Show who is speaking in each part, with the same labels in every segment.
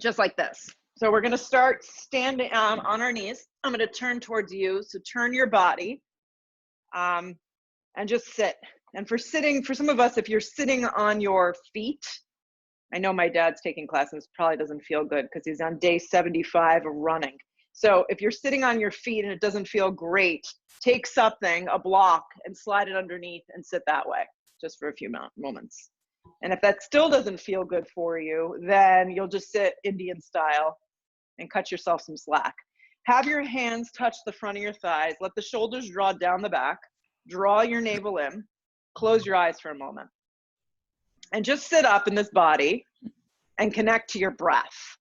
Speaker 1: just like this. So we're gonna start standing on our knees. I'm gonna turn towards you, so turn your body and just sit. And for sitting, for some of us, if you're sitting on your feet, I know my dad's taking classes, probably doesn't feel good because he's on day 75 of running. So if you're sitting on your feet and it doesn't feel great, take something, a block, and slide it underneath and sit that way, just for a few moments. And if that still doesn't feel good for you, then you'll just sit Indian style and cut yourself some slack. Have your hands touch the front of your thighs. Let the shoulders draw down the back. Draw your navel in. Close your eyes for a moment. And just sit up in this body and connect to your breath.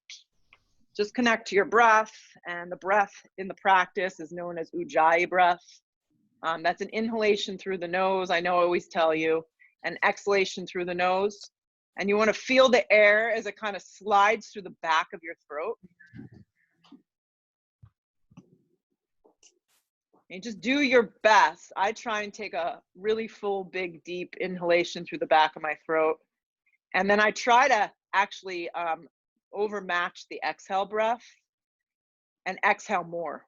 Speaker 1: Just connect to your breath, and the breath in the practice is known as Ujjayi breath. That's an inhalation through the nose, I know I always tell you, an exhalation through the nose. And you want to feel the air as it kind of slides through the back of your throat. And just do your best. I try and take a really full, big, deep inhalation through the back of my throat. And then I try to actually overmatch the exhale breath and exhale more.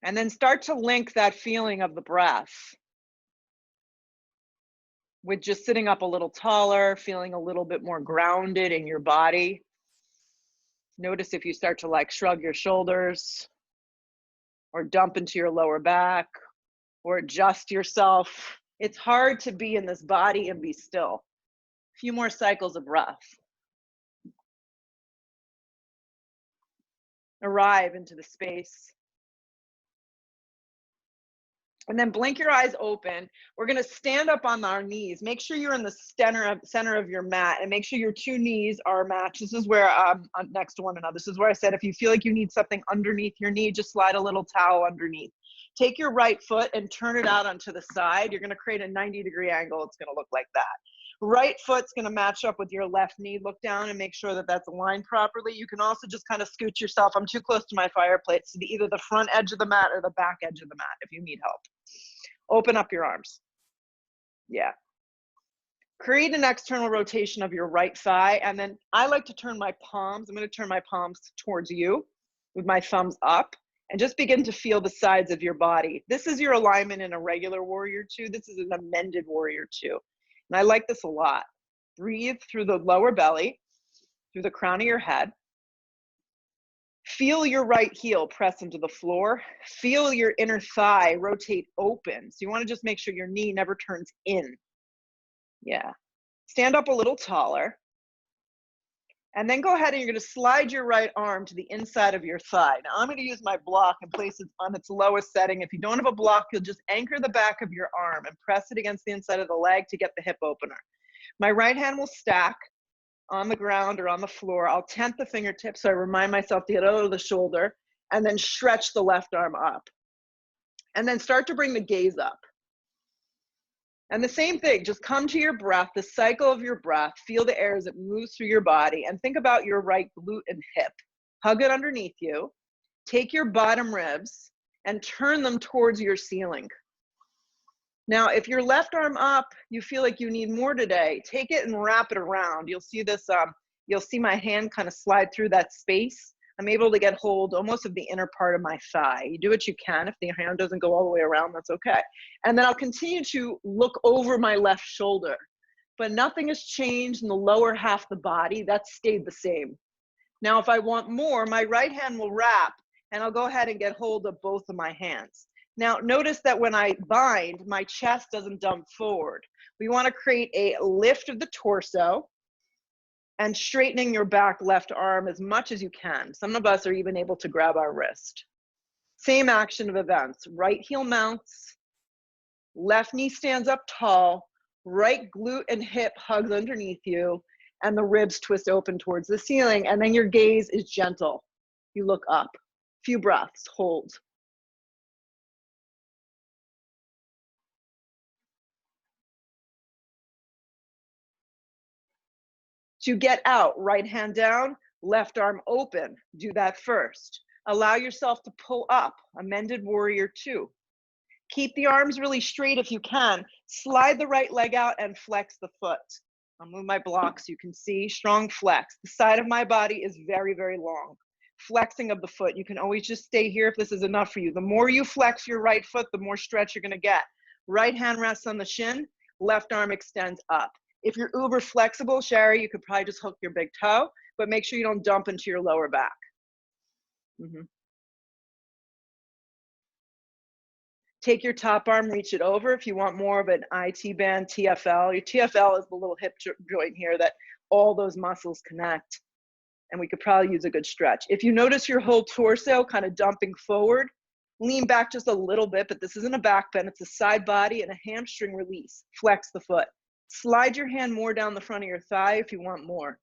Speaker 1: And then start to link that feeling of the breath with just sitting up a little taller, feeling a little bit more grounded in your body. Notice if you start to like shrug your shoulders or dump into your lower back or adjust yourself. It's hard to be in this body and be still. A few more cycles of breath. Arrive into the space. And then blink your eyes open. We're gonna stand up on our knees. Make sure you're in the center of your mat, and make sure your two knees are matched. This is where, next to one another. This is where I said, if you feel like you need something underneath your knee, just slide a little towel underneath. Take your right foot and turn it out onto the side. You're gonna create a 90-degree angle. It's gonna look like that. Right foot's gonna match up with your left knee. Look down and make sure that that's aligned properly. You can also just kind of scoot yourself. I'm too close to my fireplace, to either the front edge of the mat or the back edge of the mat if you need help. Open up your arms. Yeah. Create an external rotation of your right thigh. And then I like to turn my palms. I'm gonna turn my palms towards you with my thumbs up and just begin to feel the sides of your body. This is your alignment in a regular warrior two. This is an amended warrior two. And I like this a lot. Breathe through the lower belly, through the crown of your head. Feel your right heel press into the floor. Feel your inner thigh rotate open. So you want to just make sure your knee never turns in. Yeah. Stand up a little taller. And then go ahead and you're going to slide your right arm to the inside of your thigh. Now I'm going to use my block and place it on its lowest setting. If you don't have a block, you'll just anchor the back of your arm and press it against the inside of the leg to get the hip opener. My right hand will stack on the ground or on the floor. I'll tent the fingertips so I remind myself to get over the shoulder, and then stretch the left arm up. And then start to bring the gaze up. And the same thing, just come to your breath, the cycle of your breath, feel the air as it moves through your body, and think about your right glute and hip. Hug it underneath you. Take your bottom ribs and turn them towards your ceiling. Now, if your left arm up, you feel like you need more today, take it and wrap it around. You'll see this, you'll see my hand kind of slide through that space. I'm able to get hold almost of the inner part of my thigh. You do what you can. If the hand doesn't go all the way around, that's okay. And then I'll continue to look over my left shoulder, but nothing has changed in the lower half of the body. That's stayed the same. Now, if I want more, my right hand will wrap, and I'll go ahead and get hold of both of my hands. Now, notice that when I bind, my chest doesn't dump forward. We want to create a lift of the torso and straightening your back left arm as much as you can. Some of us are even able to grab our wrist. Same action of events. Right heel mounts, left knee stands up tall, right glute and hip hugs underneath you, and the ribs twist open towards the ceiling, and then your gaze is gentle. You look up. Few breaths, hold. To get out, right hand down, left arm open. Do that first. Allow yourself to pull up, amended warrior two. Keep the arms really straight if you can. Slide the right leg out and flex the foot. I'll move my block so you can see. Strong flex. The side of my body is very, very long. Flexing of the foot. You can always just stay here if this is enough for you. The more you flex your right foot, the more stretch you're going to get. Right hand rests on the shin. Left arm extends up. If you're uber flexible, Sherry, you could probably just hook your big toe, but make sure you don't dump into your lower back. Take your top arm, reach it over. If you want more of an IT band, TFL. Your TFL is the little hip joint here that all those muscles connect. And we could probably use a good stretch. If you notice your whole torso kind of dumping forward, lean back just a little bit, but this isn't a back bend, it's a side body and a hamstring release. Flex the foot. Slide your hand more down the front of your thigh if you want more.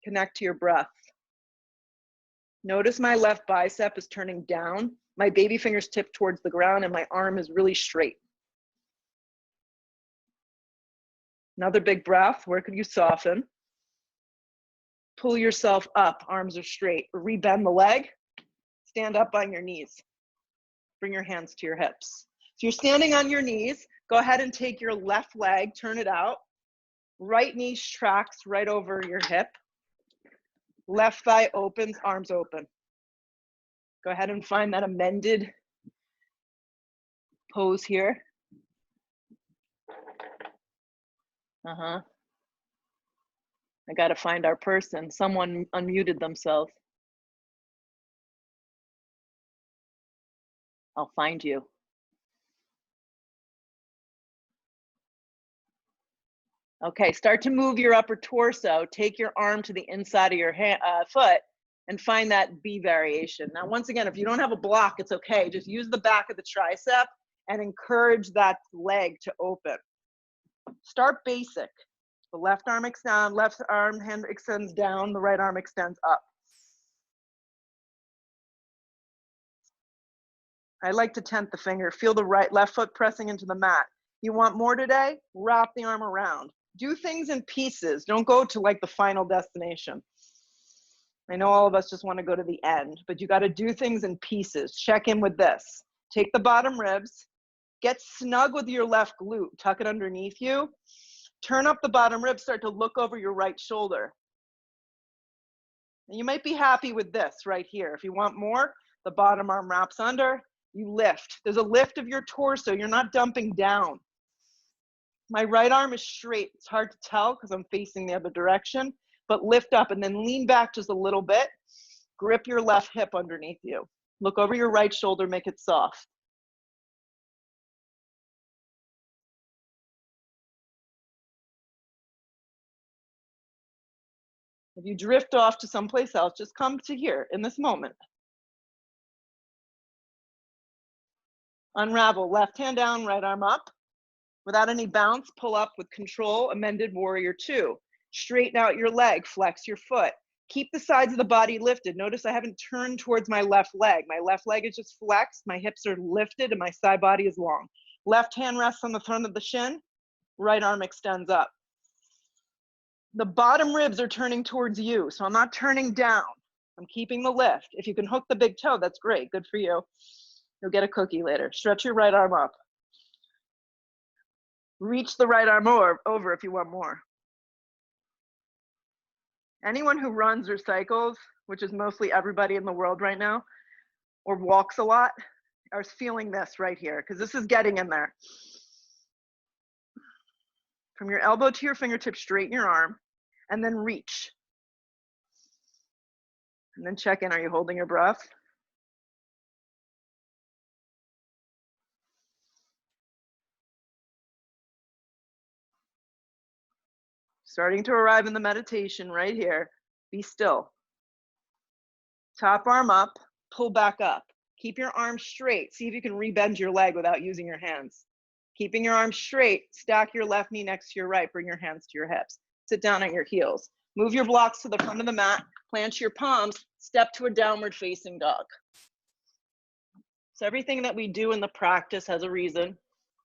Speaker 1: Connect to your breath. Notice my left bicep is turning down. My baby fingers tip towards the ground and my arm is really straight. Another big breath. Where could you soften? Pull yourself up, arms are straight. Rebend the leg, stand up on your knees. Bring your hands to your hips. If you're standing on your knees, go ahead and take your left leg, turn it out. Right knee tracks right over your hip. Left thigh opens, arms open. Go ahead and find that amended pose here. I got to find our person. Someone unmuted themselves. I'll find you. Okay, start to move your upper torso. Take your arm to the inside of your foot and find that V variation. Now, once again, if you don't have a block, it's okay. Just use the back of the tricep and encourage that leg to open. Start basic. The left arm extends, left arm hand extends down, the right arm extends up. I like to tent the finger. Feel the left foot pressing into the mat. You want more today? Wrap the arm around. Do things in pieces. Don't go to like the final destination. I know all of us just want to go to the end, but you got to do things in pieces. Check in with this. Take the bottom ribs. Get snug with your left glute. Tuck it underneath you. Turn up the bottom rib, start to look over your right shoulder. And you might be happy with this right here. If you want more, the bottom arm wraps under, you lift. There's a lift of your torso. You're not dumping down. My right arm is straight. It's hard to tell because I'm facing the other direction, but lift up and then lean back just a little bit. Grip your left hip underneath you. Look over your right shoulder, make it soft. If you drift off to someplace else, just come to here in this moment. Unravel, left hand down, right arm up. Without any bounce, pull up with control, amended warrior 2. Straighten out your leg, flex your foot. Keep the sides of the body lifted. Notice I haven't turned towards my left leg. My left leg is just flexed, my hips are lifted, and my side body is long. Left hand rests on the front of the shin, right arm extends up. The bottom ribs are turning towards you, so I'm not turning down. I'm keeping the lift. If you can hook the big toe, that's great, good for you. You'll get a cookie later. Stretch your right arm up. Reach the right arm over if you want more. Anyone who runs or cycles, which is mostly everybody in the world right now, or walks a lot, are feeling this right here, because this is getting in there. From your elbow to your fingertip, straighten your arm, and then reach. And then check in, are you holding your breath? Starting to arrive in the meditation right here. Be still. Top arm up, pull back up. Keep your arms straight. See if you can rebend your leg without using your hands. Keeping your arms straight, stack your left knee next to your right, bring your hands to your hips. Sit down on your heels. Move your blocks to the front of the mat, plant your palms, step to a downward facing dog. So everything that we do in the practice has a reason,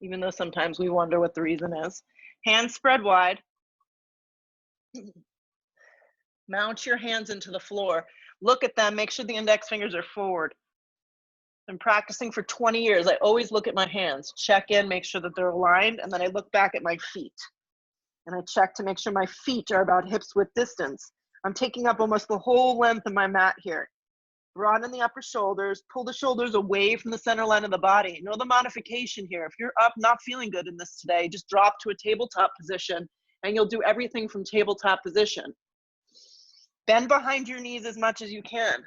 Speaker 1: even though sometimes we wonder what the reason is. Hands spread wide. Mount your hands into the floor. Look at them, make sure the index fingers are forward. Been practicing for 20 years. I always look at my hands, check in, make sure that they're aligned, and then I look back at my feet. And I check to make sure my feet are about hips width distance. I'm taking up almost the whole length of my mat here. Broaden the upper shoulders, pull the shoulders away from the center line of the body. Know the modification here. If you're up not feeling good in this today, just drop to a tabletop position and you'll do everything from tabletop position. Bend behind your knees as much as you can.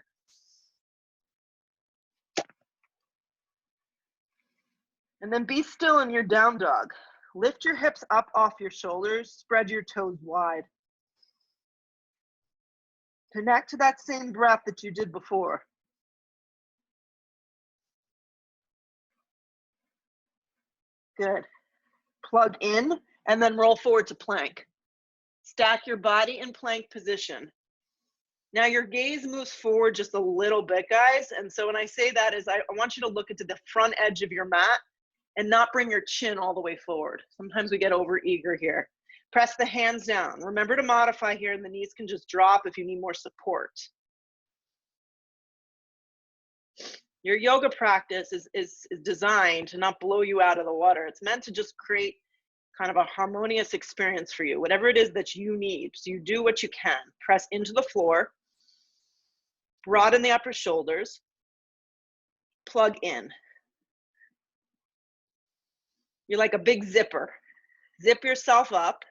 Speaker 1: And then be still in your down dog. Lift your hips up off your shoulders, spread your toes wide. Connect to that same breath that you did before. Good. Plug in and then roll forward to plank. Stack your body in plank position. Now your gaze moves forward just a little bit, guys. And so when I say that is I want you to look into the front edge of your mat and not bring your chin all the way forward. Sometimes we get over eager here. Press the hands down. Remember to modify here, and the knees can just drop if you need more support. Your yoga practice is designed to not blow you out of the water. It's meant to just create kind of a harmonious experience for you, whatever it is that you need. So you do what you can. Press into the floor, broaden the upper shoulders, plug in. You're like a big zipper. Zip yourself up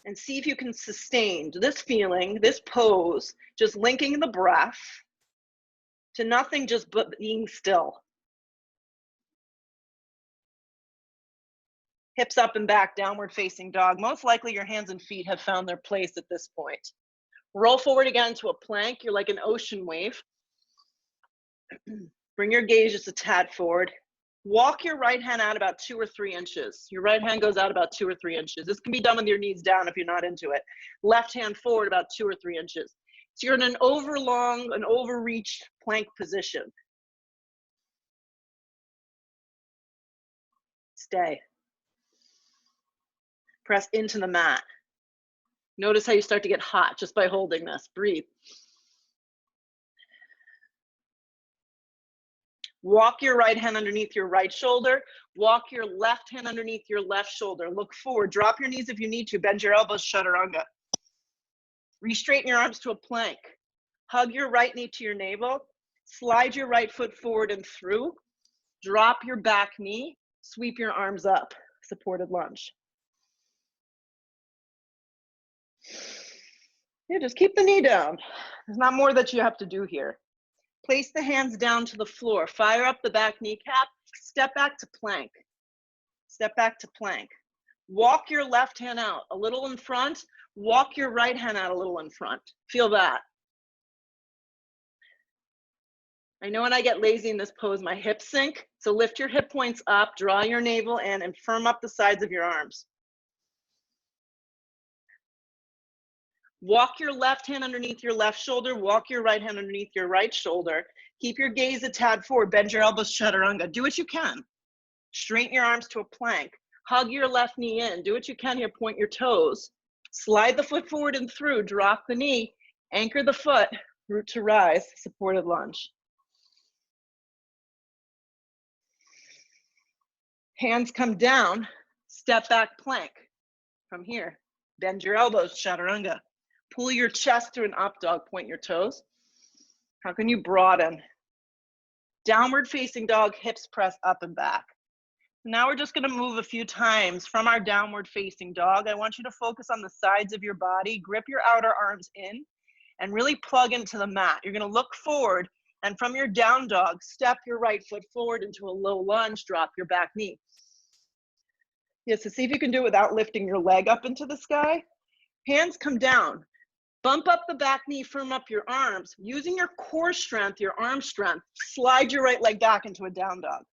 Speaker 1: and see if you can sustain this feeling, this pose, just linking the breath to nothing, just but being still. Hips up and back, downward facing dog. Most likely your hands and feet have found their place at this point. Roll forward again to a plank. You're like an ocean wave. Bring your gaze just a tad forward. Walk your right hand out about 2 or 3 inches. Your right hand goes out about 2 or 3 inches. This can be done with your knees down if you're not into it. Left hand forward about 2 or 3 inches. So you're in an overreached plank position. Stay. Press into the mat. Notice how you start to get hot just by holding this. Breathe. Walk your right hand underneath your right shoulder. Walk your left hand underneath your left shoulder. Look forward. Drop your knees if you need to. Bend your elbows, chaturanga. Re-straighten your arms to a plank. Hug your right knee to your navel. Slide your right foot forward and through. Drop your back knee. Sweep your arms up. Supported lunge. Yeah, just keep the knee down. There's not more that you have to do here. Place the hands down to the floor. Fire up the back kneecap. Step back to plank. Step back to plank. Walk your left hand out a little in front. Walk your right hand out a little in front. Feel that. I know when I get lazy in this pose, my hips sink. So lift your hip points up, draw your navel in, and firm up the sides of your arms. Walk your left hand underneath your left shoulder. Walk your right hand underneath your right shoulder. Keep your gaze a tad forward. Bend your elbows, chaturanga. Do what you can. Straighten your arms to a plank. Hug your left knee in. Do what you can here. Point your toes. Slide the foot forward and through. Drop the knee. Anchor the foot. Root to rise. Supported lunge. Hands come down. Step back plank. From here. Bend your elbows, chaturanga. Pull your chest to an up dog, point your toes. How can you broaden? Downward facing dog, hips press up and back. Now we're just gonna move a few times from our downward facing dog. I want you to focus on the sides of your body, grip your outer arms in, and really plug into the mat. You're gonna look forward, and from your down dog, step your right foot forward into a low lunge, drop your back knee. Yes, so see if you can do it without lifting your leg up into the sky. Hands come down. Bump up the back knee, firm up your arms. Using your core strength, your arm strength, slide your right leg back into a down dog.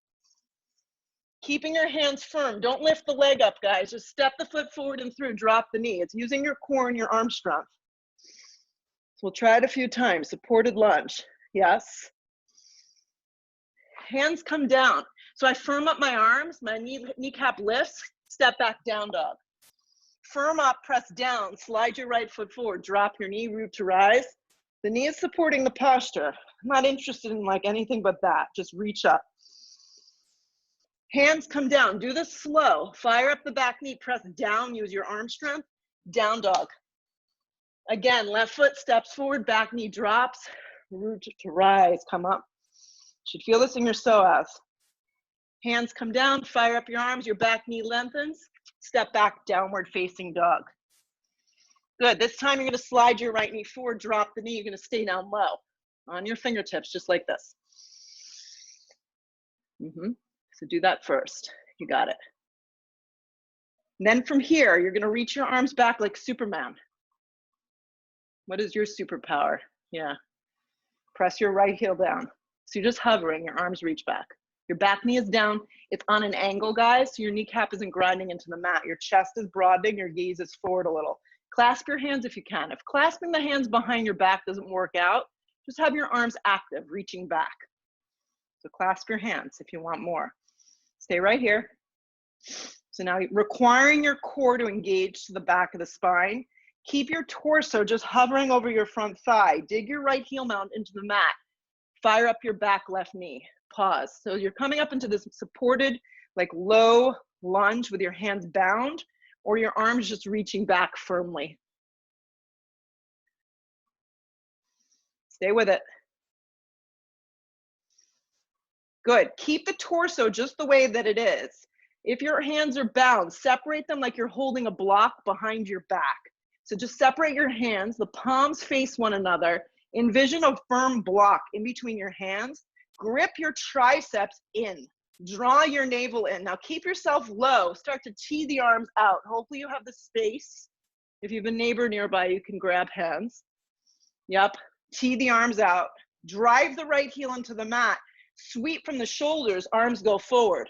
Speaker 1: Keeping your hands firm. Don't lift the leg up, guys. Just step the foot forward and through, drop the knee. It's using your core and your arm strength. So we'll try it a few times. Supported lunge. Yes. Hands come down. So I firm up my arms, my kneecap lifts, step back down dog. Firm up, press down, slide your right foot forward, drop your knee, root to rise. The knee is supporting the posture. I'm not interested in like anything but that. Just reach up. Hands come down. Do this slow. Fire up the back knee, press down, use your arm strength. Down dog. Again, left foot steps forward, back knee drops. Root to rise, come up. Should feel this in your psoas. Hands come down, fire up your arms, your back knee lengthens. Step back, downward facing dog. Good, this time you're gonna slide your right knee forward, drop the knee, you're gonna stay down low. On your fingertips, just like this. So do that first, you got it. And then from here, you're gonna reach your arms back like Superman. What is your superpower? Yeah. Press your right heel down. So you're just hovering, your arms reach back. Your back knee is down. It's on an angle, guys, so your kneecap isn't grinding into the mat. Your chest is broadening, your gaze is forward a little. Clasp your hands if you can. If clasping the hands behind your back doesn't work out, just have your arms active, reaching back. So clasp your hands if you want more. Stay right here. So now requiring your core to engage to the back of the spine. Keep your torso just hovering over your front thigh. Dig your right heel mount into the mat. Fire up your back left knee. Pause. So you're coming up into this supported, like low lunge with your hands bound, or your arms just reaching back firmly. Stay with it. Good. Keep the torso just the way that it is. If your hands are bound, separate them like you're holding a block behind your back. So just separate your hands, the palms face one another. Envision a firm block in between your hands. Grip your triceps in. Draw your navel in. Now keep yourself low. Start to tee the arms out. Hopefully you have the space. If you have a neighbor nearby, you can grab hands. Yep. Tee the arms out. Drive the right heel into the mat. Sweep from the shoulders. Arms go forward.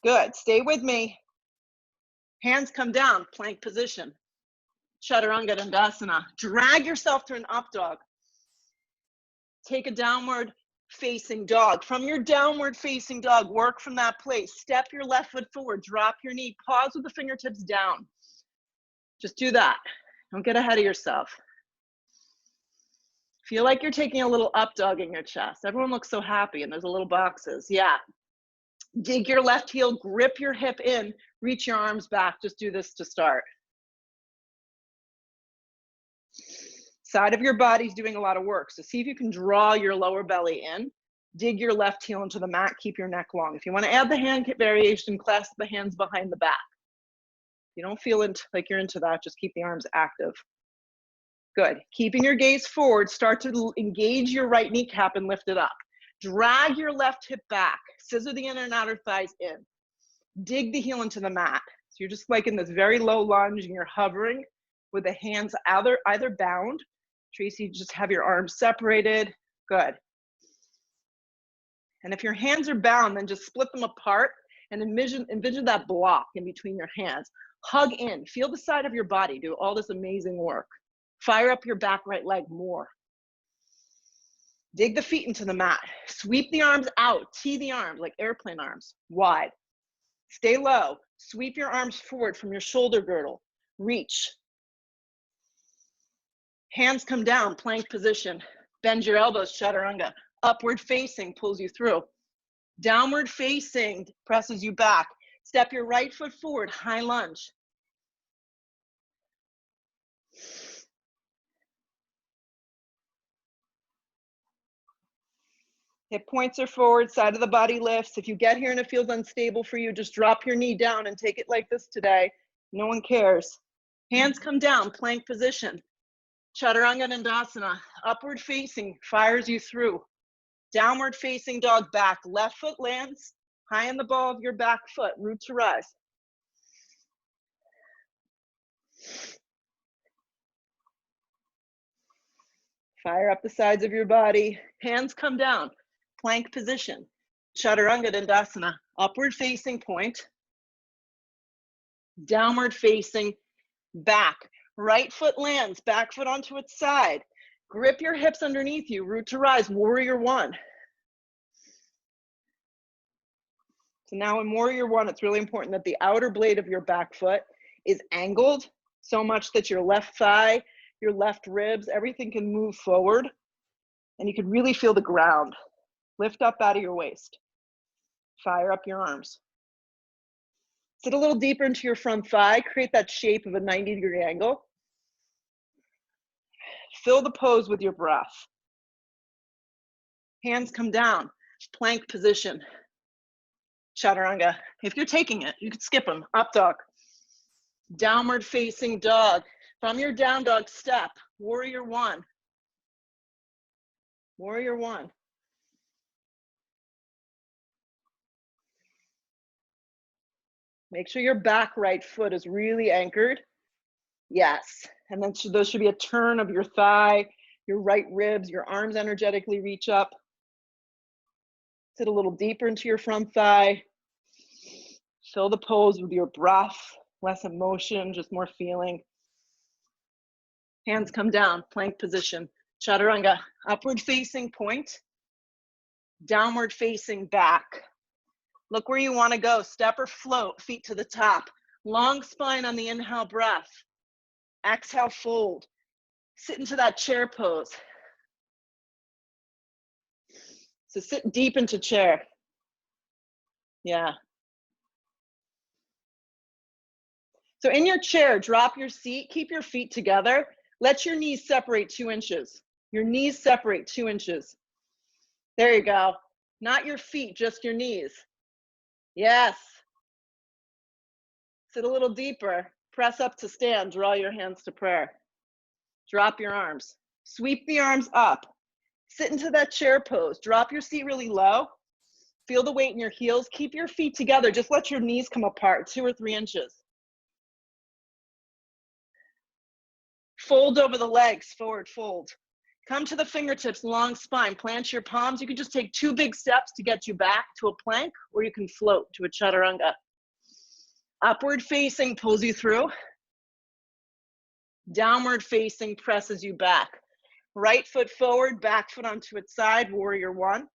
Speaker 1: Good. Stay with me. Hands come down. Plank position. Chaturanga Dandasana. Drag yourself to an up dog. Take a downward facing dog. From your downward facing dog, work from that place. Step your left foot forward, drop your knee, pause with the fingertips down. Just do that. Don't get ahead of yourself. Feel like you're taking a little up dog in your chest. Everyone looks so happy and there's a little boxes. Yeah. Dig your left heel, grip your hip in, reach your arms back. Just do this to start. Side of your body's doing a lot of work. So see if you can draw your lower belly in. Dig your left heel into the mat. Keep your neck long. If you want to add the hand variation, clasp the hands behind the back. If you don't feel like you're into that, just keep the arms active. Good. Keeping your gaze forward, start to engage your right kneecap and lift it up. Drag your left hip back. Scissor the inner and outer thighs in. Dig the heel into the mat. So you're just like in this very low lunge and you're hovering with the hands either bound. Tracy, just have your arms separated. Good. And if your hands are bound, then just split them apart and envision that block in between your hands. Hug in, feel the side of your body, do all this amazing work. Fire up your back right leg more. Dig the feet into the mat. Sweep the arms out, tee the arms like airplane arms, wide. Stay low, sweep your arms forward from your shoulder girdle. Reach. Hands come down, plank position. Bend your elbows, chaturanga. Upward facing pulls you through. Downward facing presses you back. Step your right foot forward, high lunge. Hip points are forward, side of the body lifts. If you get here and it feels unstable for you, just drop your knee down and take it like this today. No one cares. Hands come down, plank position. Chaturanga Dandasana, upward facing, fires you through. Downward facing dog back, left foot lands high in the ball of your back foot, root to rise. Fire up the sides of your body, hands come down, plank position. Chaturanga Dandasana, upward facing point. Downward facing back. Right foot lands, back foot onto its side. Grip your hips underneath you, root to rise, warrior one. So now in warrior one, it's really important that the outer blade of your back foot is angled so much that your left thigh, your left ribs, everything can move forward and you can really feel the ground. Lift up out of your waist. Fire up your arms. Sit a little deeper into your front thigh. Create that shape of a 90-degree angle. Fill the pose with your breath. Hands come down, plank position. Chaturanga. If you're taking it, you could skip them. Up dog. Downward facing dog. From your down dog step, warrior one. Warrior one. Make sure your back right foot is really anchored. Yes. And then there should be a turn of your thigh, your right ribs, your arms energetically reach up. Sit a little deeper into your front thigh. Fill the pose with your breath. Less emotion, just more feeling. Hands come down, plank position. Chaturanga, upward facing point. Downward facing back. Look where you want to go. Step or float, feet to the top. Long spine on the inhale breath. Exhale, fold. Sit into that chair pose. So sit deep into chair. Yeah. So in your chair, drop your seat, keep your feet together. Let your knees separate 2 inches. Your knees separate 2 inches. There you go. Not your feet, just your knees. Yes. Sit a little deeper. Press up to stand. Draw your hands to prayer. Drop your arms. Sweep the arms up. Sit into that chair pose. Drop your seat really low. Feel the weight in your heels. Keep your feet together. Just let your knees come apart 2 or 3 inches. Fold over the legs, forward fold. Come to the fingertips, long spine. Plant your palms. You can just take 2 big steps to get you back to a plank, or you can float to a chaturanga. Upward facing pulls you through. Downward facing presses you back. Right foot forward, back foot onto its side, warrior one.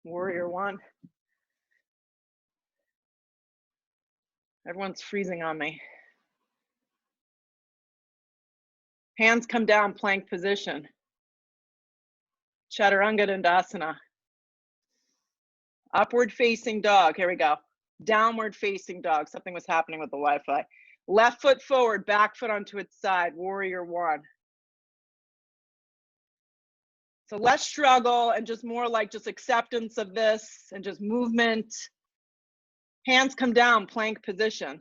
Speaker 1: Warrior one. Everyone's freezing on me. Hands come down, plank position. Chaturanga Dandasana. Upward facing dog, here we go. Downward facing dog, something was happening with the Wi-Fi. Left foot forward, back foot onto its side, warrior one. So less struggle and just more like just acceptance of this and just movement. Hands come down, plank position.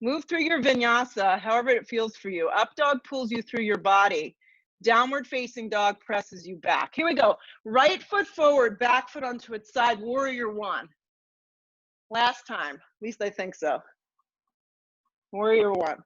Speaker 1: Move through your vinyasa, however it feels for you. Up dog pulls you through your body. Downward facing dog presses you back. Here we go. Right foot forward, back foot onto its side, warrior one. Last time, at least I think so. Warrior one.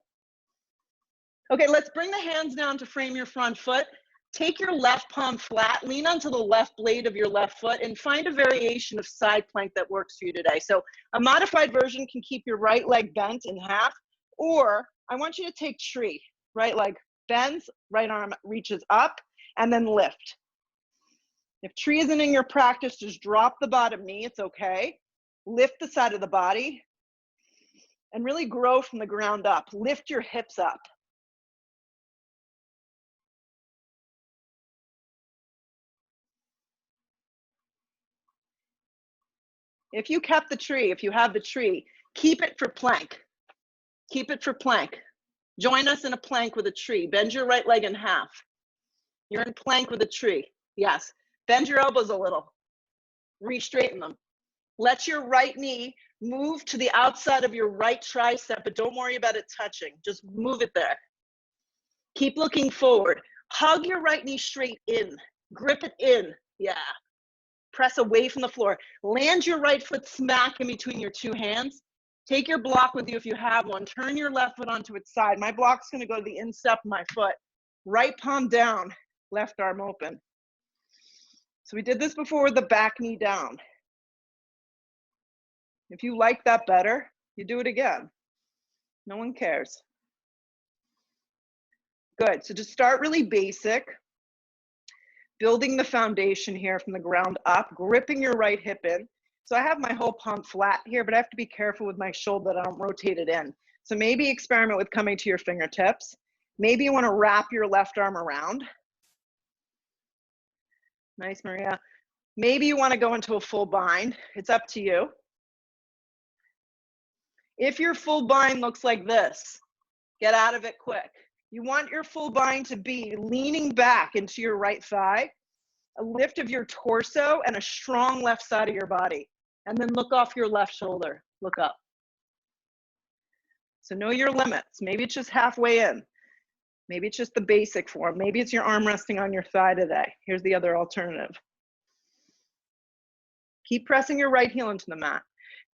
Speaker 1: Okay, let's bring the hands down to frame your front foot. Take your left palm flat, lean onto the left blade of your left foot, and find a variation of side plank that works for you today. So a modified version can keep your right leg bent in half, or I want you to take tree. Right leg bends, right arm reaches up, and then lift. If tree isn't in your practice, just drop the bottom knee, it's okay. Lift the side of the body, and really grow from the ground up. Lift your hips up. If you kept the tree, if you have the tree, keep it for plank. Keep it for plank. Join us in a plank with a tree. Bend your right leg in half. You're in plank with a tree. Yes. Bend your elbows a little. Re-straighten them. Let your right knee move to the outside of your right tricep, but don't worry about it touching. Just move it there. Keep looking forward. Hug your right knee straight in. Grip it in. Yeah. Press away from the floor. Land your right foot smack in between your 2 hands. Take your block with you if you have one. Turn your left foot onto its side. My block's gonna go to the instep of my foot. Right palm down, left arm open. So we did this before with the back knee down. If you like that better, you do it again. No one cares. Good, so just start really basic. Building the foundation here from the ground up, gripping your right hip in. So I have my whole palm flat here, but I have to be careful with my shoulder that I don't rotate it in. So maybe experiment with coming to your fingertips. Maybe you want to wrap your left arm around. Nice, Maria. Maybe you want to go into a full bind. It's up to you. If your full bind looks like this, get out of it quick. You want your full bind to be leaning back into your right thigh, a lift of your torso, and a strong left side of your body. And then look off your left shoulder. Look up. So know your limits. Maybe it's just halfway in. Maybe it's just the basic form. Maybe it's your arm resting on your thigh today. Here's the other alternative. Keep pressing your right heel into the mat.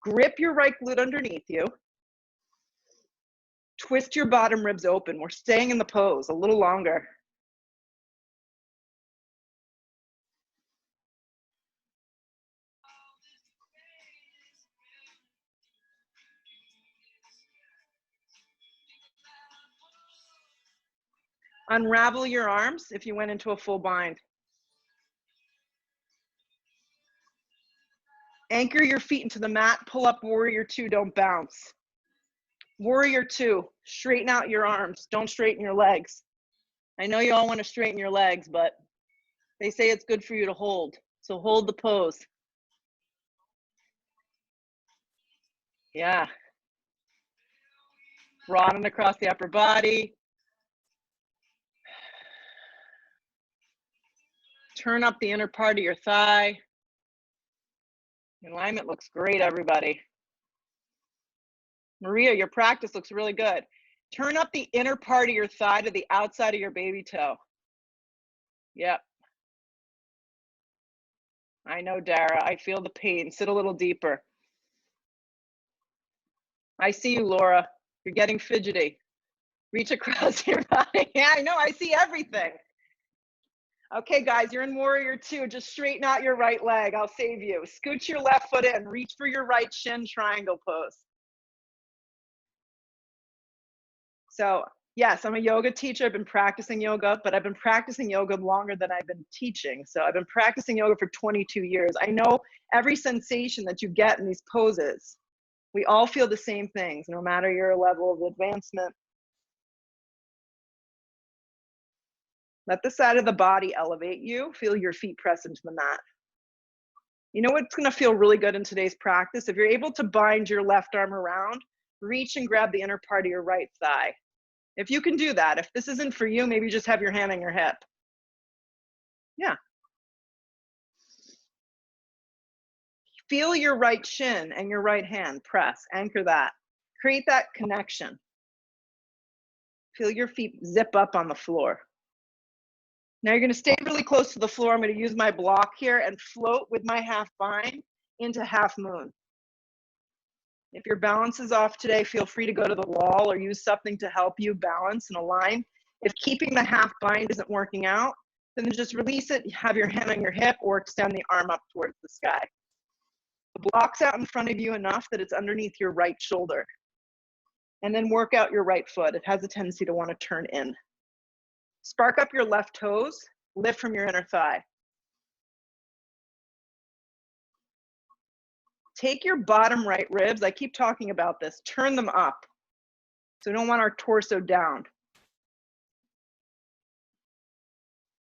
Speaker 1: Grip your right glute underneath you. Twist your bottom ribs open. We're staying in the pose a little longer. Unravel your arms if you went into a full bind. Anchor your feet into the mat. Pull up warrior two, don't bounce. Warrior two, straighten out your arms. Don't straighten your legs. I know you all want to straighten your legs, but they say it's good for you to hold. So hold the pose. Yeah. Broaden across the upper body. Turn up the inner part of your thigh. Alignment looks great, everybody. Maria, your practice looks really good. Turn up the inner part of your thigh to the outside of your baby toe. Yep. I know, Dara. I feel the pain. Sit a little deeper. I see you, Laura. You're getting fidgety. Reach across your body. Yeah, I know. I see everything. Okay, guys, you're in warrior two. Just straighten out your right leg. I'll save you. Scoot your left foot in. Reach for your right shin, triangle pose. So, yes, I'm a yoga teacher. I've been practicing yoga, but I've been practicing yoga longer than I've been teaching. So I've been practicing yoga for 22 years. I know every sensation that you get in these poses. We all feel the same things, no matter your level of advancement. Let the side of the body elevate you. Feel your feet press into the mat. You know what's going to feel really good in today's practice? If you're able to bind your left arm around, reach and grab the inner part of your right thigh. If you can do that, if this isn't for you, maybe just have your hand on your hip. Yeah. Feel your right shin and your right hand press. Anchor that. Create that connection. Feel your feet zip up on the floor. Now you're going to stay really close to the floor. I'm going to use my block here and float with my half bind into half moon. If your balance is off today, feel free to go to the wall or use something to help you balance and align. If keeping the half bind isn't working out, then just release it, have your hand on your hip, or extend the arm up towards the sky. The block's out in front of you enough that it's underneath your right shoulder. And then work out your right foot. It has a tendency to want to turn in. Spark up your left toes, lift from your inner thigh. Take your bottom right ribs, I keep talking about this, turn them up. So we don't want our torso down.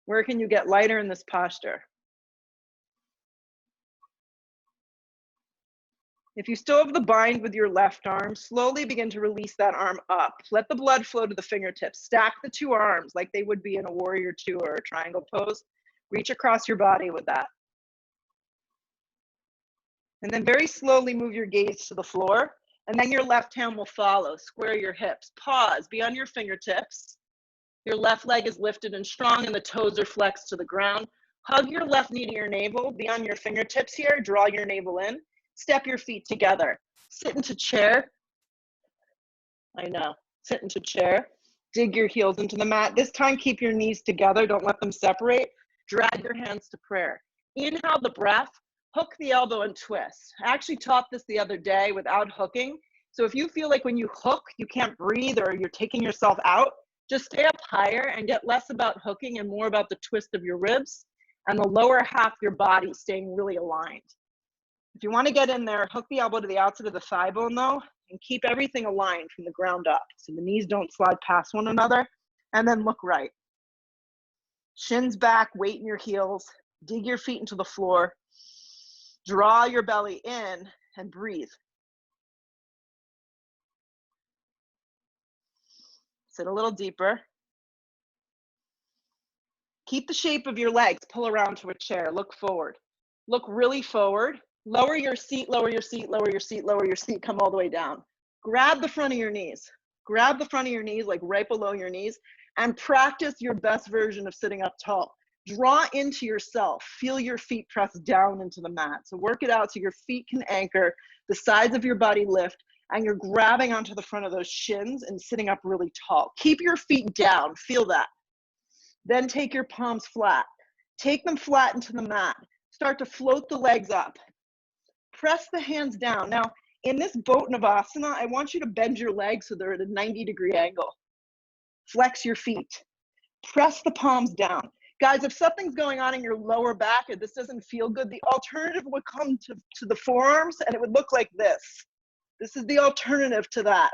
Speaker 1: Where can you get lighter in this posture? If you still have the bind with your left arm, slowly begin to release that arm up. Let the blood flow to the fingertips. Stack the two arms like they would be in a warrior two or a triangle pose. Reach across your body with that. And then very slowly move your gaze to the floor, and then your left hand will follow. Square your hips. Pause, be on your fingertips. Your left leg is lifted and strong, and the toes are flexed to the ground. Hug your left knee to your navel. Be on your fingertips here. Draw your navel in. Step your feet together. Sit into chair. I know. Sit into chair. Dig your heels into the mat. This time, keep your knees together. Don't let them separate. Drag your hands to prayer. Inhale the breath. Hook the elbow and twist. I actually taught this the other day without hooking. So if you feel like when you hook, you can't breathe or you're taking yourself out, just stay up higher and get less about hooking and more about the twist of your ribs and the lower half of your body staying really aligned. If you want to get in there, hook the elbow to the outside of the thigh bone though, and keep everything aligned from the ground up. So the knees don't slide past one another, and then look right. Shins back, weight in your heels. Dig your feet into the floor. Draw your belly in and breathe. Sit a little deeper. Keep the shape of your legs. Pull around to a chair. Look forward. Look really forward. Lower your seat, lower your seat, lower your seat, lower your seat. Come all the way down. Grab the front of your knees. Grab the front of your knees, like right below your knees, and practice your best version of sitting up tall. Draw into yourself. Feel your feet press down into the mat. So work it out so your feet can anchor, the sides of your body lift, and you're grabbing onto the front of those shins and sitting up really tall. Keep your feet down. Feel that. Then take your palms flat. Take them flat into the mat. Start to float the legs up. Press the hands down. Now, in this boat Navasana, I want you to bend your legs so they're at a 90-degree angle. Flex your feet. Press the palms down. Guys, if something's going on in your lower back or this doesn't feel good, the alternative would come to the forearms and it would look like this. This is the alternative to that.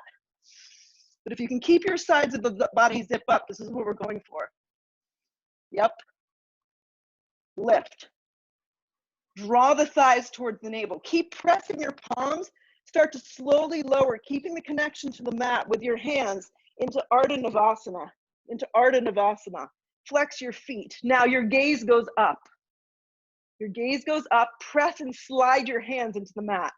Speaker 1: But if you can keep your sides of the body zip up, this is what we're going for. Yep. Lift. Draw the thighs towards the navel. Keep pressing your palms. Start to slowly lower, keeping the connection to the mat with your hands into Ardha Navasana. Into Ardha Navasana. Flex your feet. Now your gaze goes up. Your gaze goes up. Press and slide your hands into the mat.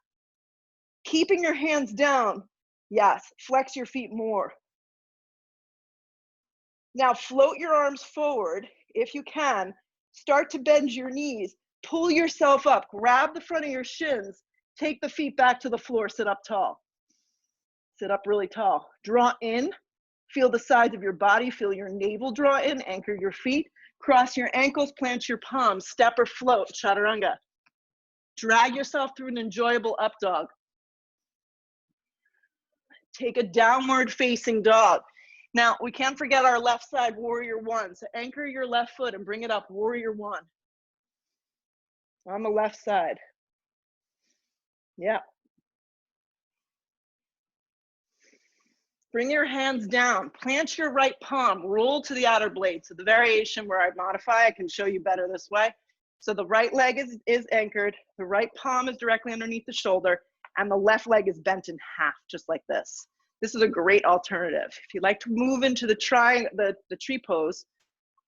Speaker 1: Keeping your hands down. Yes, flex your feet more. Now float your arms forward if you can. Start to bend your knees. Pull yourself up. Grab the front of your shins. Take the feet back to the floor. Sit up tall. Sit up really tall. Draw in. Feel the sides of your body. Feel your navel draw in. Anchor your feet. Cross your ankles. Plant your palms. Step or float. Chaturanga. Drag yourself through an enjoyable up dog. Take a downward facing dog. Now, we can't forget our left side, warrior one. So anchor your left foot and bring it up, warrior one. On the left side. Yeah. Bring your hands down. Plant your right palm. Roll to the outer blade. So the variation where I modify, I can show you better this way. So the right leg is anchored. The right palm is directly underneath the shoulder. And the left leg is bent in half, just like this. This is a great alternative. If you'd like to move into the tree pose,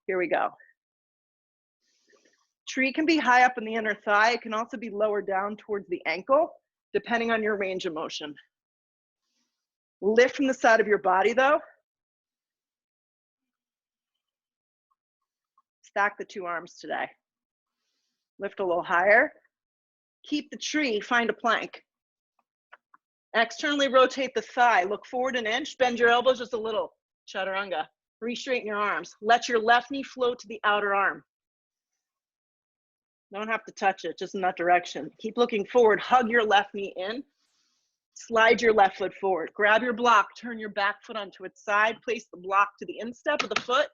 Speaker 1: here we go. Tree can be high up in the inner thigh. It can also be lower down towards the ankle, depending on your range of motion. Lift from the side of your body though. Stack the two arms today. Lift a little higher. Keep the tree, find a plank. Externally rotate the thigh. Look forward an inch. Bend your elbows just a little. Chaturanga. Re-straighten your arms. Let your left knee float to the outer arm. Don't have to touch it, just in that direction. Keep looking forward. Hug your left knee in. Slide your left foot forward. Grab your block. Turn your back foot onto its side. Place the block to the instep of the foot.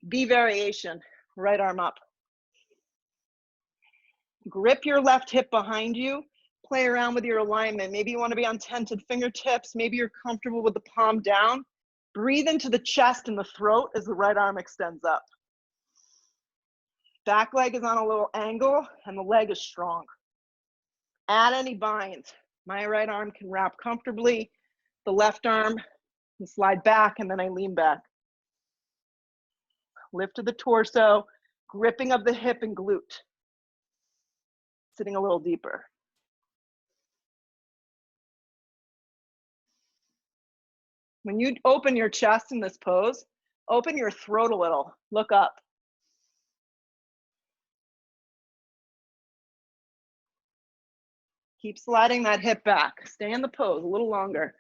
Speaker 1: B variation. Right arm up. Grip your left hip behind you. Play around with your alignment. Maybe you want to be on tented fingertips. Maybe you're comfortable with the palm down. Breathe into the chest and the throat as the right arm extends up. Back leg is on a little angle and the leg is strong. Add any binds. My right arm can wrap comfortably. The left arm can slide back and then I lean back. Lift to the torso, gripping of the hip and glute. Sitting a little deeper. When you open your chest in this pose, open your throat a little, look up. Keep sliding that hip back. Stay in the pose a little longer.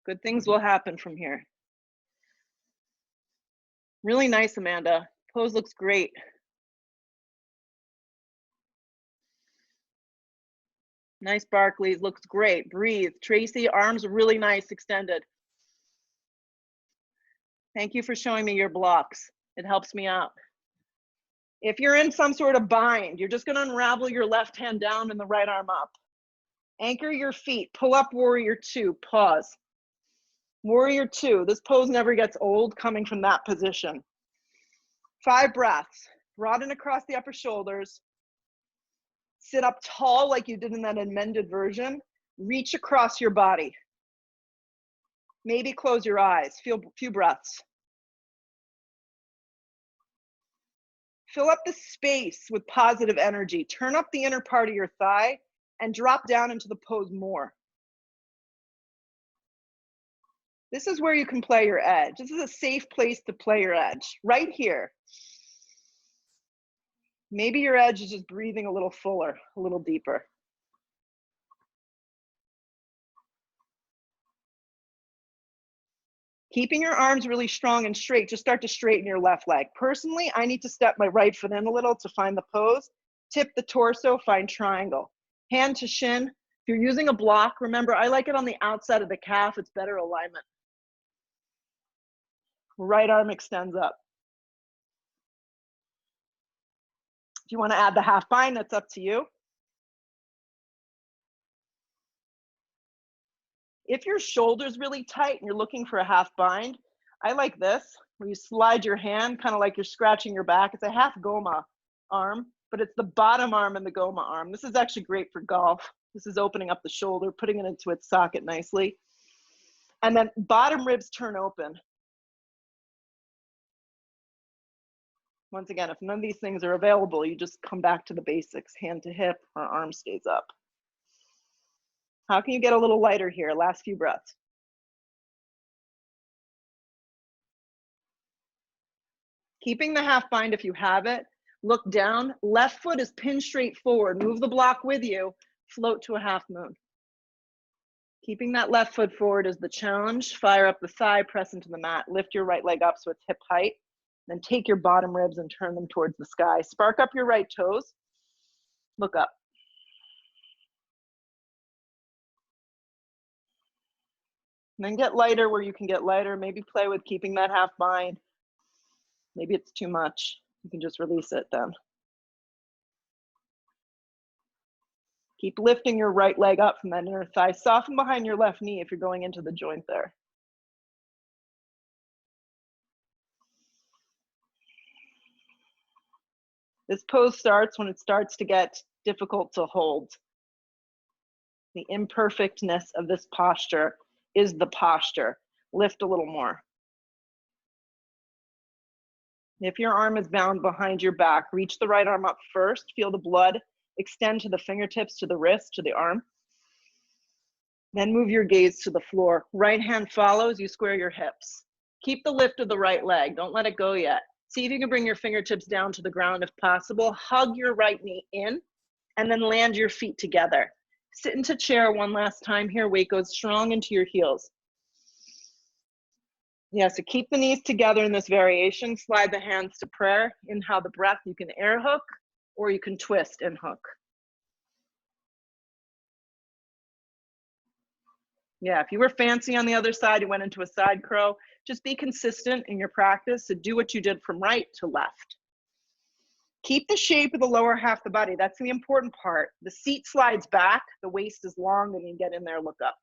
Speaker 1: Good things will happen from here. Really nice, Amanda. Pose looks great. Nice, Barclays, looks great. Breathe. Tracy, arms really nice, extended. Thank you for showing me your blocks. It helps me out. If you're in some sort of bind, you're just gonna unravel your left hand down and the right arm up. Anchor your feet, pull up warrior two, pause. Warrior two, this pose never gets old coming from that position. 5 breaths. Broaden across the upper shoulders. Sit up tall like you did in that amended version. Reach across your body. Maybe close your eyes. Feel a few breaths. Fill up the space with positive energy. Turn up the inner part of your thigh and drop down into the pose more. This is where you can play your edge. This is a safe place to play your edge, right here. Maybe your edge is just breathing a little fuller, a little deeper. Keeping your arms really strong and straight, just start to straighten your left leg. Personally, I need to step my right foot in a little to find the pose. Tip the torso, find triangle. Hand to shin. If you're using a block, remember, I like it on the outside of the calf. It's better alignment. Right arm extends up. If you want to add the half bind, that's up to you. If your shoulder's really tight and you're looking for a half bind, I like this, where you slide your hand, kind of like you're scratching your back. It's a half goma arm, but it's the bottom arm and the goma arm. This is actually great for golf. This is opening up the shoulder, putting it into its socket nicely. And then bottom ribs turn open. Once again, if none of these things are available, you just come back to the basics, hand to hip, or arm stays up. How can you get a little lighter here? Last few breaths. Keeping the half bind if you have it. Look down. Left foot is pinned straight forward. Move the block with you. Float to a half moon. Keeping that left foot forward is the challenge. Fire up the thigh, press into the mat. Lift your right leg up so it's hip height. Then take your bottom ribs and turn them towards the sky. Spark up your right toes. Look up. And then get lighter where you can get lighter. Maybe play with keeping that half bind. Maybe it's too much. You can just release it then. Keep lifting your right leg up from that inner thigh. Soften behind your left knee if you're going into the joint there. This pose starts when it starts to get difficult to hold. The imperfectness of this posture is the posture. Lift a little more. If your arm is bound behind your back, reach the right arm up first. Feel the blood extend to the fingertips, to the wrist, to the arm. Then move your gaze to the floor. Right hand follows, you square your hips. Keep the lift of the right leg. Don't let it go yet. See if you can bring your fingertips down to the ground if possible. Hug your right knee in and then land your feet together. Sit into chair one last time here. Weight goes strong into your heels. Yeah, so keep the knees together in this variation. Slide the hands to prayer. Inhale the breath. You can air hook or you can twist and hook. Yeah, if you were fancy on the other side, you went into a side crow, just be consistent in your practice. So do what you did from right to left. Keep the shape of the lower half of the body. That's the important part. The seat slides back, the waist is long, and you get in there, look up.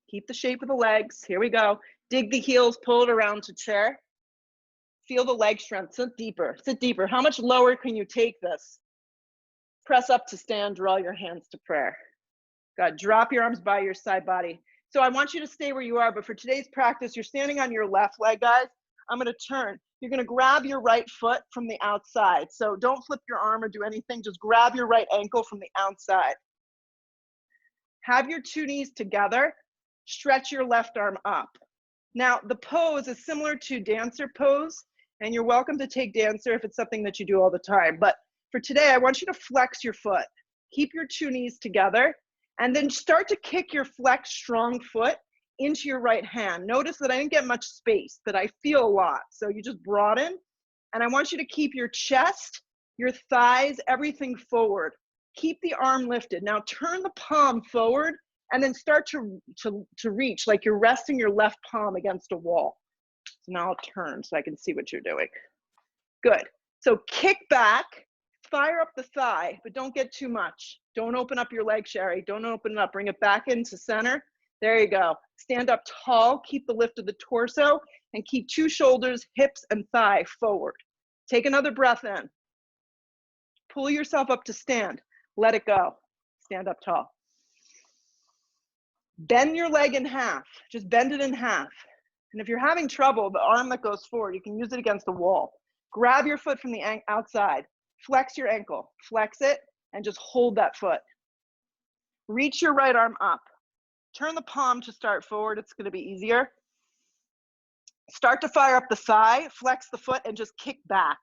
Speaker 1: Keep the shape of the legs. Here we go. Dig the heels, pull it around to chair. Feel the leg strength. Sit deeper. Sit deeper. How much lower can you take this? Press up to stand. Draw your hands to prayer. Good. Drop your arms by your side body. So I want you to stay where you are, but for today's practice, you're standing on your left leg, guys. I'm going to turn. You're going to grab your right foot from the outside. So don't flip your arm or do anything. Just grab your right ankle from the outside. Have your two knees together. Stretch your left arm up. Now, the pose is similar to dancer pose, and you're welcome to take dancer if it's something that you do all the time. But for today, I want you to flex your foot. Keep your two knees together, and then start to kick your flexed strong foot into your right hand. Notice that I didn't get much space, but I feel a lot. So you just broaden, and I want you to keep your chest, your thighs, everything forward. Keep the arm lifted. Now turn the palm forward, and then start to reach like you're resting your left palm against a wall. So now I'll turn so I can see what you're doing. Good. So kick back, fire up the thigh, but don't get too much. Don't open up your leg, Sherry. Don't open it up. Bring it back into center. There you go. Stand up tall, keep the lift of the torso, and keep 2 shoulders, hips, and thigh forward. Take another breath in. Pull yourself up to stand. Let it go. Stand up tall. Bend your leg in half. Just bend it in half. And if you're having trouble, the arm that goes forward, you can use it against the wall. Grab your foot from the outside. Flex your ankle. Flex it, and just hold that foot. Reach your right arm up. Turn the palm to start forward. It's going to be easier. Start to fire up the thigh. Flex the foot and just kick back.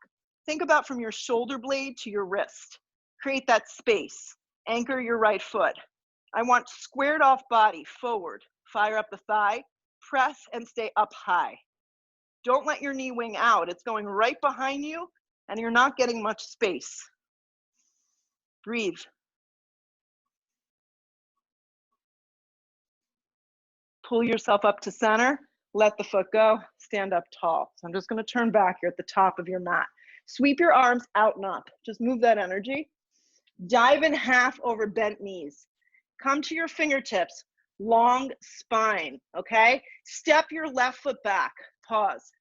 Speaker 1: Think about from your shoulder blade to your wrist. Create that space. Anchor your right foot. I want squared off body forward. Fire up the thigh. Press and stay up high. Don't let your knee wing out. It's going right behind you and you're not getting much space. Breathe. Pull yourself up to center. Let the foot go. Stand up tall. So I'm just going to turn back here at the top of your mat. Sweep your arms out and up. Just move that energy. Dive in half over bent knees. Come to your fingertips. Long spine, okay? Step your left foot back. Pause.